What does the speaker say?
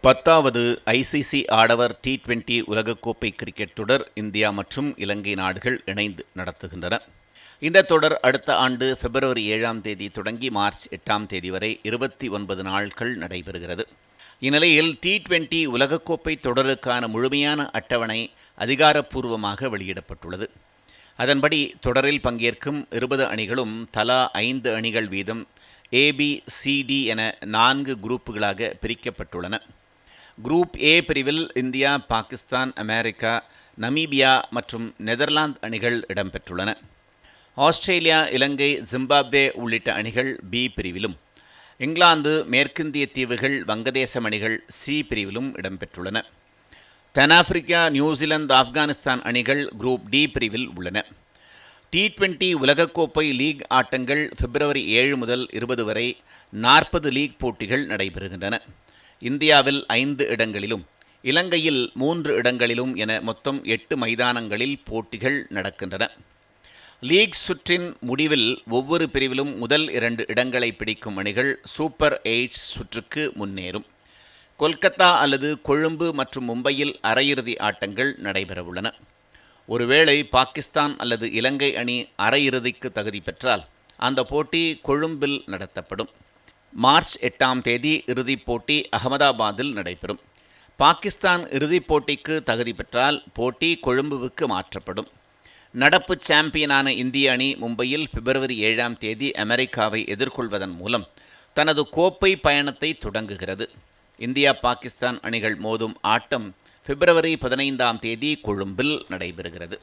10வது ஐசிசி ஆடவர் T20 உலகக்கோப்பை கிரிக்கெட் தொடர் இந்தியா மற்றும் இலங்கை நாடுகள் இணைந்து நடத்துகின்றன. இந்த தொடர் அடுத்த ஆண்டு பிப்ரவரி 7ஆம் தேதி தொடங்கி மார்ச் 8ஆம் தேதி வரை 29 நாட்கள் நடைபெறுகிறது. இந்நிலையில் T20 உலகக்கோப்பை தொடருக்கான முழுமையான அட்டவணை அதிகாரப்பூர்வமாக வெளியிடப்பட்டுள்ளது. அதன்படி தொடரில் பங்கேற்கும் 20 அணிகளும் தலா 5 அணிகள் வீதம் ABCD என 4 குரூப்புகளாக பிரிக்கப்பட்டுள்ளன. குரூப் ஏ பிரிவில் இந்தியா, பாகிஸ்தான், அமெரிக்கா, நமீபியா மற்றும் நெதர்லாந்து அணிகள் இடம்பெற்றுள்ளன. ஆஸ்திரேலியா, இலங்கை, ஜிம்பாப்வே உள்ளிட்ட அணிகள் பி பிரிவிலும், இங்கிலாந்து, மேற்கிந்திய தீவுகள், வங்கதேசம் அணிகள் சி பிரிவிலும் இடம்பெற்றுள்ளன. தென்னாப்பிரிக்கா, நியூசிலாந்து, ஆப்கானிஸ்தான் அணிகள் குரூப் டி பிரிவில் உள்ளன. T20 உலகக்கோப்பை லீக் ஆட்டங்கள் பிப்ரவரி 7 முதல் 20 வரை 40 லீக் போட்டிகள் நடைபெறுகின்றன. இந்தியாவில் 5 இடங்களிலும், இலங்கையில் 3 இடங்களிலும் என மொத்தம் 8 மைதானங்களில் போட்டிகள் நடக்கின்றன. லீக் சுற்றின் முடிவில் ஒவ்வொரு பிரிவிலும் முதல் 2 இடங்களை பிடிக்கும் அணிகள் சூப்பர் 8 சுற்றுக்கு முன்னேறும். கொல்கத்தா அல்லது கொழும்பு மற்றும் மும்பையில் அரையிறுதி ஆட்டங்கள் நடைபெறவுள்ளன. ஒருவேளை பாகிஸ்தான் அல்லது இலங்கை அணி அரையிறுதிக்கு தகுதி பெற்றால் அந்த போட்டி கொழும்பில் நடத்தப்படும். மார்ச் 8ஆம் தேதி இறுதிப் போட்டி அகமதாபாத்தில் நடைபெறும். பாகிஸ்தான் இறுதிப் போட்டிக்கு தகுதி பெற்றால் போட்டி கொழும்புவுக்கு மாற்றப்படும். நடப்பு சாம்பியனான இந்திய அணி மும்பையில் பிப்ரவரி 7ஆம் தேதி அமெரிக்காவை எதிர்கொள்வதன் மூலம் தனது கோப்பை பயணத்தை தொடங்குகிறது. இந்தியா, பாகிஸ்தான் அணிகள் மோதும் ஆட்டம் பிப்ரவரி 15ஆம் தேதி கொழும்பில் நடைபெறுகிறது.